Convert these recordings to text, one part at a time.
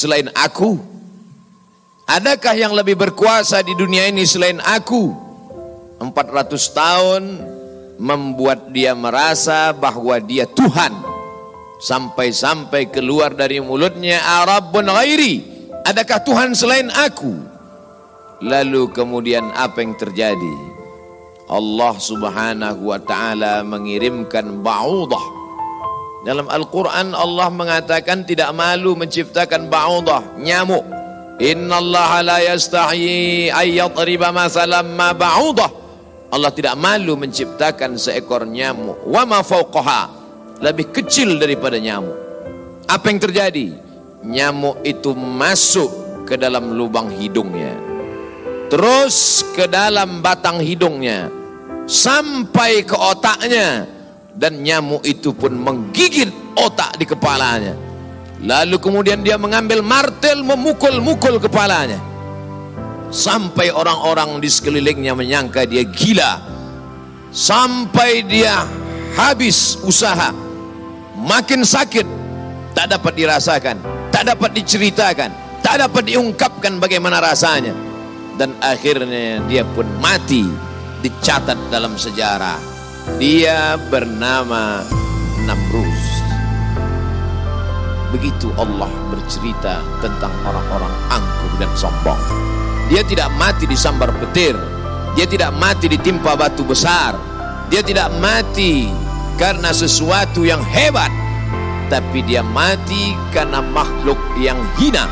selain aku? Adakah yang lebih berkuasa di dunia ini selain aku? 400 tahun membuat dia merasa bahwa dia Tuhan, sampai-sampai keluar dari mulutnya, Rabbun ghairi, adakah Tuhan selain aku? Lalu kemudian apa yang terjadi? Allah subhanahu wa ta'ala mengirimkan ba'udah. Dalam Al-Quran Allah mengatakan tidak malu menciptakan ba'udah, nyamuk. Innallaha la yastahi ayyadriba masalam ma ba'udah. Allah tidak malu menciptakan seekor nyamuk. Wa ma fawqaha, lebih kecil daripada nyamuk. Apa yang terjadi? Nyamuk itu masuk ke dalam lubang hidungnya, terus ke dalam batang hidungnya, sampai ke otaknya, dan nyamuk itu pun menggigit otak di kepalanya. Lalu kemudian dia mengambil martel memukul-mukul kepalanya, sampai orang-orang di sekelilingnya menyangka dia gila, sampai dia habis usaha, makin sakit, tak dapat dirasakan, tak dapat diceritakan, tak dapat diungkapkan bagaimana rasanya, dan akhirnya dia pun mati. Dicatat dalam sejarah, dia bernama Namruz. Begitu Allah bercerita tentang orang-orang angkuh dan sombong. Dia tidak mati disambar petir, dia tidak mati ditimpa batu besar, dia tidak mati karena sesuatu yang hebat, tapi dia mati karena makhluk yang hina,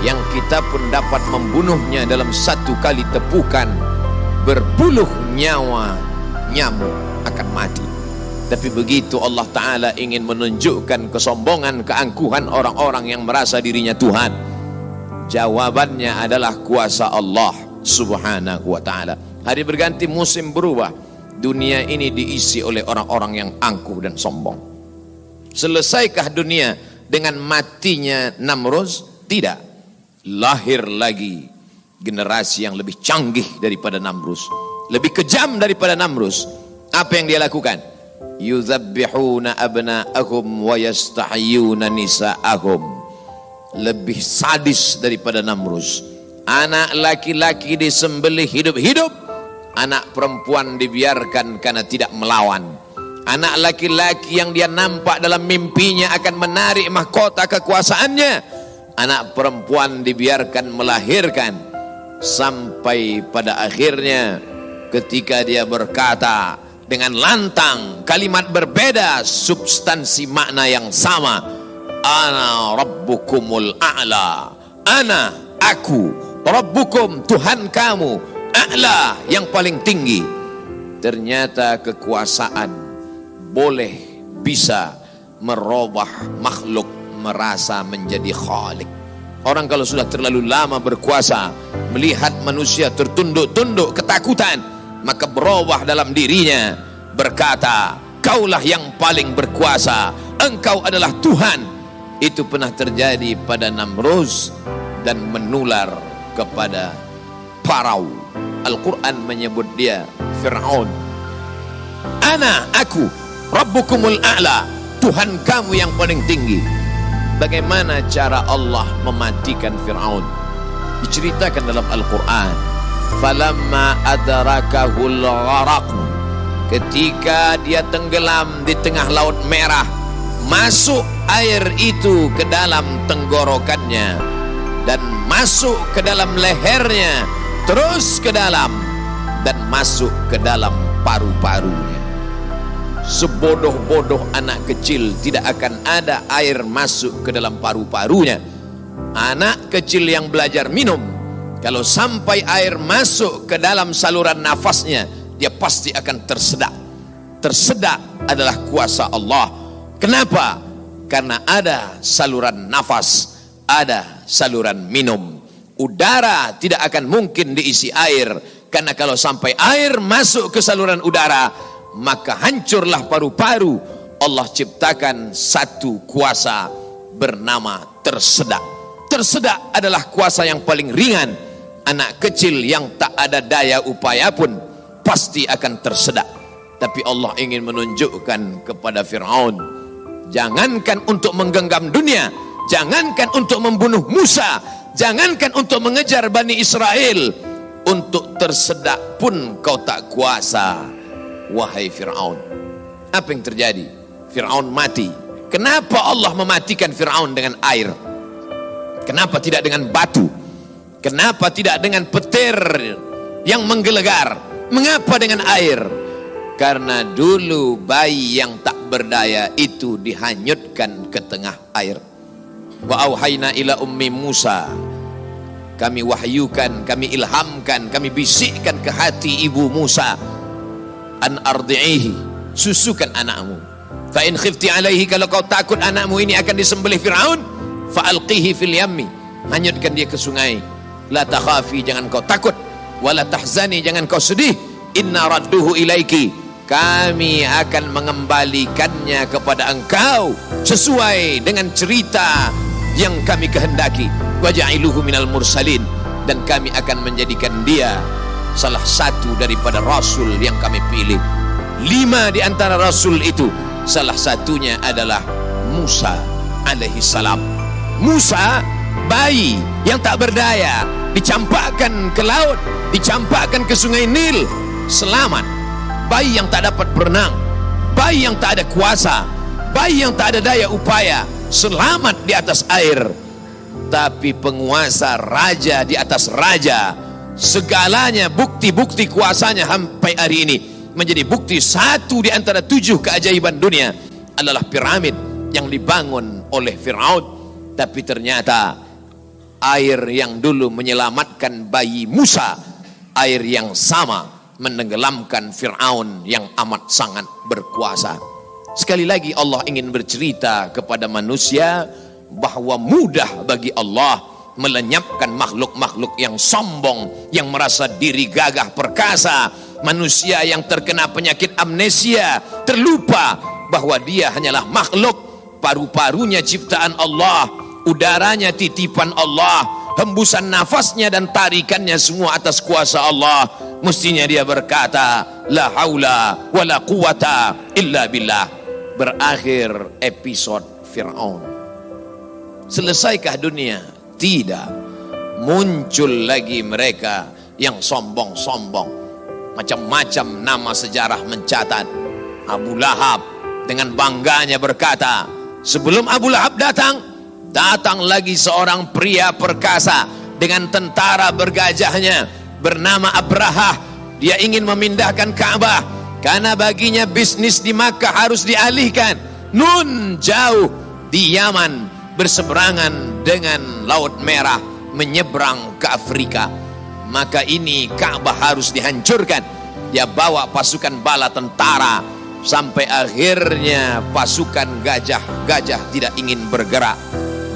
yang kita pun dapat membunuhnya dalam satu kali tepukan. Berpuluh nyawa nyamuk akan mati. Tapi begitu Allah Ta'ala ingin menunjukkan kesombongan, keangkuhan orang-orang yang merasa dirinya Tuhan, jawabannya adalah kuasa Allah Subhanahu wa Ta'ala. Hari berganti, musim berubah, dunia ini diisi oleh orang-orang yang angkuh dan sombong. Selesaikah dunia dengan matinya Namruz? Tidak. Lahir lagi generasi yang lebih canggih daripada Namruz, lebih kejam daripada Namruz. Apa yang dia lakukan? Yuzabbihuna abna'ahum wa yastahyuna nisa'ahum. Lebih sadis daripada Namruz. Anak laki-laki disembelih hidup-hidup, anak perempuan dibiarkan karena tidak melawan. Anak laki-laki yang dia nampak dalam mimpinya akan menarik mahkota kekuasaannya, anak perempuan dibiarkan melahirkan. Sampai pada akhirnya ketika dia berkata dengan lantang, kalimat berbeda, substansi makna yang sama, ana rabbukumul a'la, ana, aku, rabbukum, Tuhan kamu, a'la, yang paling tinggi. Ternyata kekuasaan boleh bisa merubah makhluk merasa menjadi khalik. Orang kalau sudah terlalu lama berkuasa, melihat manusia tertunduk-tunduk ketakutan, maka berubah dalam dirinya, berkata, kaulah yang paling berkuasa, engkau adalah Tuhan. Itu pernah terjadi pada Namruz dan menular kepada Farao. Al-Quran menyebut dia Fir'aun. Ana, aku, Rabbukumul a'la, Tuhan kamu yang paling tinggi. Bagaimana cara Allah mematikan Fir'aun? Diceritakan dalam Al-Quran. Falamma adrakahul gharaq, ketika dia tenggelam di tengah laut merah, masuk air itu ke dalam tenggorokannya dan masuk ke dalam lehernya, terus ke dalam dan masuk ke dalam paru-parunya. Sebodoh-bodoh anak kecil tidak akan ada air masuk ke dalam paru-parunya. Anak kecil yang belajar minum, kalau sampai air masuk ke dalam saluran nafasnya, dia pasti akan tersedak. Tersedak adalah kuasa Allah. Kenapa? Karena ada saluran nafas, ada saluran minum. Udara tidak akan mungkin diisi air, karena kalau sampai air masuk ke saluran udara, maka hancurlah paru-paru. Allah ciptakan satu kuasa bernama tersedak. Tersedak adalah kuasa yang paling ringan. Anak kecil yang tak ada daya upaya pun pasti akan tersedak. Tapi Allah ingin menunjukkan kepada Fir'aun, jangankan untuk menggenggam dunia, jangankan untuk membunuh Musa, jangankan untuk mengejar Bani Israel, untuk tersedak pun kau tak kuasa, wahai Fir'aun. Apa yang terjadi? Fir'aun mati. Kenapa Allah mematikan Fir'aun dengan air? Kenapa tidak dengan batu? Kenapa tidak dengan petir yang menggelegar? Mengapa dengan air? Karena dulu bayi yang tak berdaya itu dihanyutkan ke tengah air. Wa auhayna ila ummi Musa, kami wahyukan, kami ilhamkan, kami bisikkan ke hati ibu Musa, an ardi'ihi, susukan anakmu. Fa in khifti alaihi, kalau kau takut anakmu ini akan disembelih Fir'aun, fa alqihi fil yammi, hanyutkan dia ke sungai. La takhafi, jangan kau takut, wala tahzani, jangan kau sedih, inna radduhu ilaiki, kami akan mengembalikannya kepada engkau sesuai dengan cerita yang kami kehendaki. Waja'iluhu minal mursalin, dan kami akan menjadikan dia salah satu daripada rasul yang kami pilih. 5 di antara rasul itu, salah satunya adalah Musa alaihi salam. Musa, bayi yang tak berdaya, dicampakkan ke laut, dicampakkan ke sungai Nil, selamat. Bayi yang tak dapat berenang, bayi yang tak ada kuasa, bayi yang tak ada daya upaya, selamat di atas air. Tapi penguasa, raja di atas raja, segalanya bukti-bukti kuasanya sampai hari ini menjadi bukti. 1 di antara 7 keajaiban dunia adalah piramid yang dibangun oleh Fir'aun. Tapi ternyata air yang dulu menyelamatkan bayi Musa, air yang sama menenggelamkan Fir'aun yang amat sangat berkuasa. Sekali lagi Allah ingin bercerita kepada manusia bahwa mudah bagi Allah melenyapkan makhluk-makhluk yang sombong, yang merasa diri gagah perkasa, manusia yang terkena penyakit amnesia, terlupa bahwa dia hanyalah makhluk, paru-parunya ciptaan Allah, udaranya titipan Allah, hembusan nafasnya dan tarikannya semua atas kuasa Allah. Mestinya dia berkata, la haula wa la quwata illa billah. Berakhir episode Fir'aun. Selesaikah dunia? Tidak. Muncul lagi mereka yang sombong-sombong. Macam-macam nama sejarah mencatat. Abu Lahab dengan bangganya berkata, sebelum Abu Lahab datang lagi seorang pria perkasa dengan tentara bergajahnya bernama Abrahah. Dia ingin memindahkan Ka'bah karena baginya bisnis di Makkah harus dialihkan. Nun, jauh di Yaman, berseberangan dengan Laut Merah, menyeberang ke Afrika. Maka ini Ka'bah harus dihancurkan. Dia bawa pasukan bala tentara, sampai akhirnya pasukan gajah tidak ingin bergerak.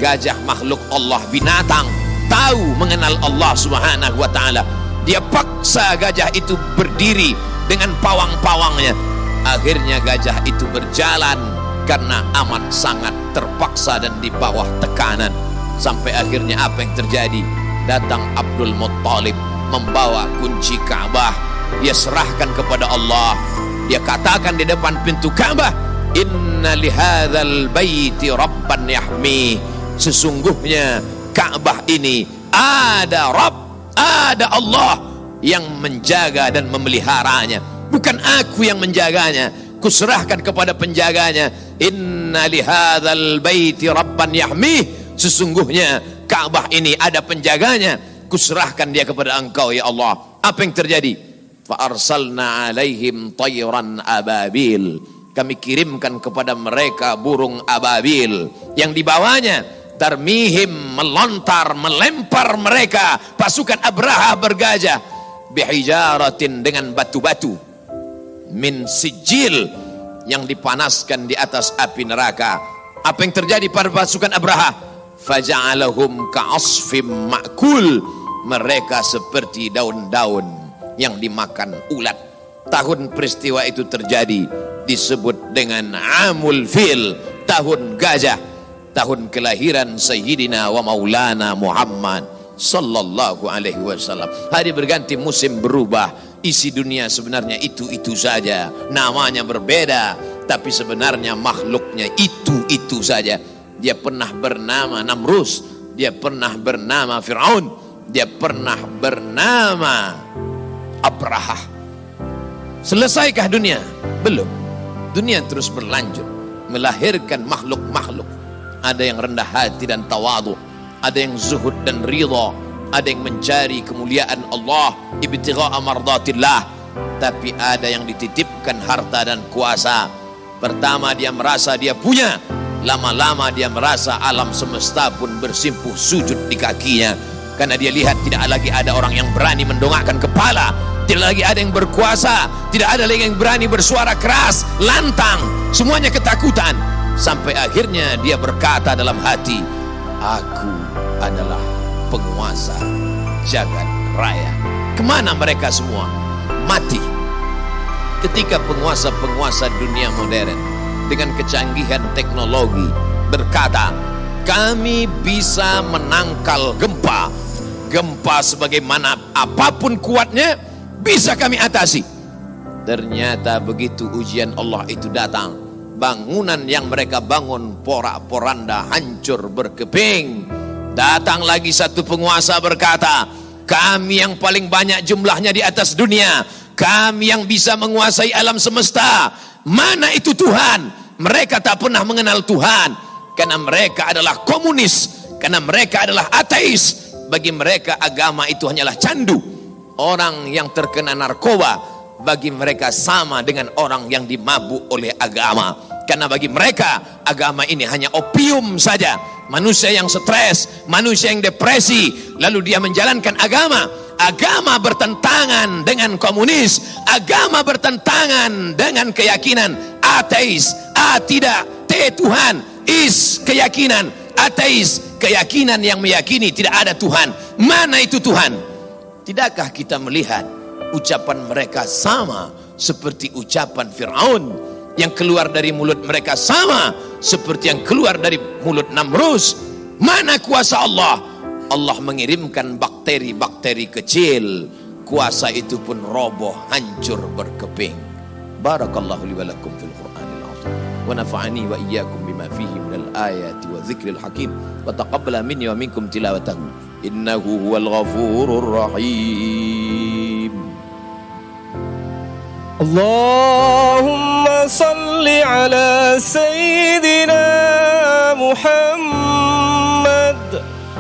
Gajah makhluk Allah, binatang, tahu mengenal Allah subhanahu wa ta'ala. Dia paksa gajah itu berdiri dengan pawang-pawangnya. Akhirnya gajah itu berjalan karena amat sangat terpaksa dan di bawah tekanan. Sampai akhirnya apa yang terjadi? Datang Abdul Muttalib membawa kunci Ka'bah. Dia serahkan kepada Allah. Dia katakan di depan pintu Ka'bah, inna lihadzal baiti rabban yahmi. Sesungguhnya Ka'bah ini ada Rabb, ada Allah yang menjaga dan memeliharanya. Bukan aku yang menjaganya, kuserahkan kepada penjaganya. Inna lihadzal baiti rabban yahmi. Sesungguhnya Ka'bah ini ada penjaganya, kuserahkan dia kepada engkau ya Allah. Apa yang terjadi? Fa arsalna alaihim tayran ababil. Kami kirimkan kepada mereka burung ababil yang dibawanya tarmihim, melontar, melempar mereka pasukan Abraha bergajah, bihijaratin, dengan batu-batu, min sijil, yang dipanaskan di atas api neraka. Apa yang terjadi pada pasukan Abraha? Faja'alahum ka'asfim ma'kul. Mereka seperti daun-daun yang dimakan ulat. Tahun peristiwa itu terjadi disebut dengan Amul Fil, tahun gajah, tahun kelahiran Sayyidina wa Maulana Muhammad sallallahu alaihi wasallam. Hari berganti, musim berubah, isi dunia sebenarnya itu-itu saja, namanya berbeda, tapi sebenarnya makhluknya itu-itu saja. dia pernah bernama Namrus, dia pernah bernama Fir'aun, dia pernah bernama Abraha. Selesaikah dunia? Belum. Dunia terus berlanjut, melahirkan makhluk-makhluk. Ada yang rendah hati dan tawadu, ada yang zuhud dan ridha, ada yang mencari kemuliaan Allah, ibtigha'a mardatillah. Tapi ada yang dititipkan harta dan kuasa. Pertama dia merasa dia punya, lama-lama dia merasa alam semesta pun bersimpuh sujud di kakinya, karena dia lihat tidak lagi ada orang yang berani mendongakkan kepala, tidak lagi ada yang berkuasa, tidak ada lagi yang berani bersuara keras, lantang, semuanya ketakutan. Sampai akhirnya dia berkata dalam hati, aku adalah penguasa jagat raya. Kemana mereka semua? Mati. Ketika penguasa-penguasa dunia modern dengan kecanggihan teknologi berkata, kami bisa menangkal gempa. Gempa sebagaimana apapun kuatnya bisa kami atasi. Ternyata begitu ujian Allah itu datang, bangunan yang mereka bangun porak-poranda, hancur berkeping. Datang lagi satu penguasa berkata, kami yang paling banyak jumlahnya di atas dunia, kami yang bisa menguasai alam semesta. Mana itu Tuhan? Mereka tak pernah mengenal Tuhan, karena mereka adalah komunis, karena mereka adalah ateis. Bagi mereka agama itu hanyalah candu. Orang yang terkena narkoba bagi mereka sama dengan orang yang dimabuk oleh agama, karena bagi mereka agama ini hanya opium saja. Manusia yang stres, manusia yang depresi, lalu dia menjalankan agama. Agama bertentangan dengan komunis, agama bertentangan dengan keyakinan ateis. A tidak, T Tuhan, is keyakinan ateis, keyakinan yang meyakini tidak ada Tuhan. Mana itu Tuhan? Tidakkah kita melihat ucapan mereka sama seperti ucapan Fir'aun, yang keluar dari mulut mereka sama seperti yang keluar dari mulut Namrus? Mana kuasa Allah? Allah mengirimkan bakteri-bakteri kecil, kuasa itu pun roboh, hancur berkeping. Barakallahu li wa lakum fil Qur'anil azim wa nafa'ani wa iyyakum bima fihi minal ayati wa dzikril hakim wa taqabbala minni wa minkum tilawatahu innahu huwal ghafurur rahim. Allahumma salli ala sayyidina Muhammad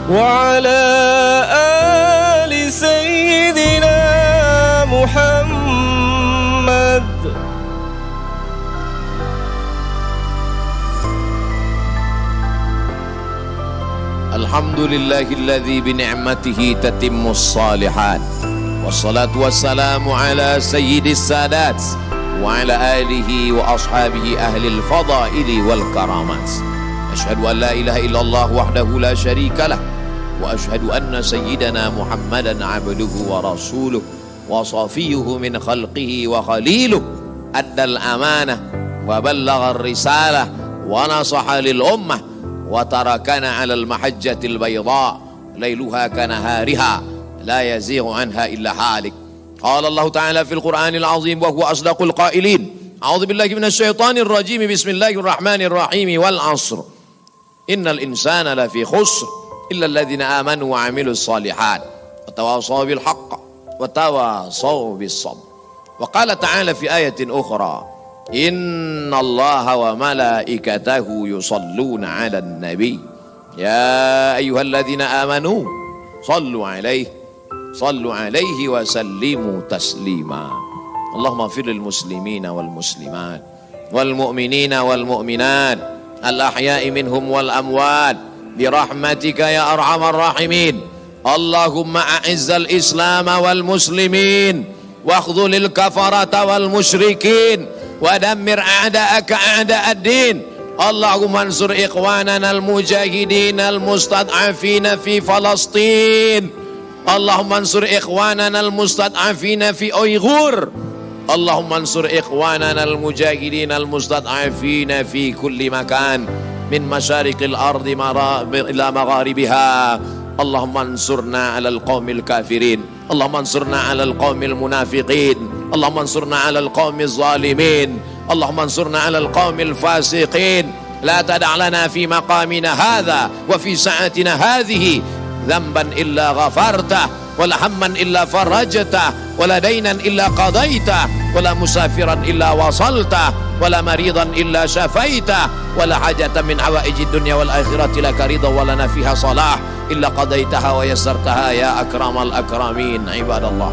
wa ala ali sayyidina Muhammad. Alhamdulillahilladzi bi ni'matihi tatimmus shalihat. Wassalatu wassalamu ala sayyidis sadat wa ala alihi wa ashabihi ahlil fadaili wal karamat. Asyhadu an la ilaha illallah wahdahu la syarika lah wa asyhadu anna sayyidana Muhammadan abduhu wa rasuluh wa safiyuhu min khalqihi wa khaliluh. Addal amanah wa ballagha ar-risalah wa nasaha lil ummah wa tarakana 'alal mahajjatil bayda lailuha kanahariha لا يزيغ عنها إلا هالك. قال الله تعالى في القرآن العظيم وهو أصدق القائلين أعوذ بالله من الشيطان الرجيم بسم الله الرحمن الرحيم والعصر إن الإنسان لفي خسر إلا الذين آمنوا وعملوا الصالحات وتواصوا بالحق وتواصوا بالصبر. وقال تعالى في آية أخرى إن الله وملائكته يصلون على النبي يا أيها الذين آمنوا صلوا عليه وسلموا تسليما. اللهم اغفر للمسلمين والمسلمات والمؤمنين والمؤمنات الأحياء منهم والأموات برحمتك يا أرحم الراحمين. اللهم أعز الإسلام والمسلمين واخذل الكفرة والمشركين ودمر أعداءك أعداء الدين. اللهم انصر إخواننا المجاهدين المستضعفين في فلسطين. اللهم انصر إخواننا المستضعفين في أيغور. اللهم انصر إخواننا المجاهدين المستضعفين في كل مكان من مشارق الأرض إلى مغاربها. اللهم انصرنا على القوم الكافرين. اللهم انصرنا على القوم المنافقين. اللهم انصرنا على القوم الظالمين. اللهم انصرنا على القوم الفاسقين. لا تدع لنا في مقامنا هذا وفي ساعتنا هذه ذنبا إلا غفرته ولا هما إلا فرجته ولا دينا إلا قضيته ولا مسافرا إلا وصلته ولا مريضا إلا شفيته ولا حاجة من حوائج الدنيا والآخرة لك رضا ولنا فيها صلاح إلا قضيتها ويسرتها يا أكرم الأكرمين. عباد الله،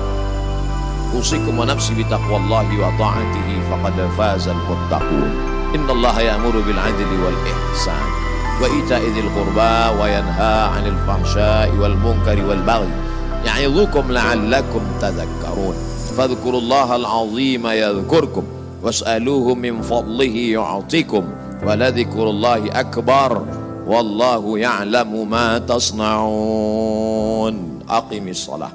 أوصيكم ونفسي بتقوى الله وطاعته فقد فاز المتقون. إن الله يأمر بالعدل والإحسان وإيتاء ذي القربى وينهى عن الفحشاء والمنكر والبغي يعظكم لعلكم تذكرون. فاذكروا الله العظيم يذكركم واسألوه من فضله يعطيكم ولذكر الله أكبر والله يعلم ما تصنعون. أقم الصلاة.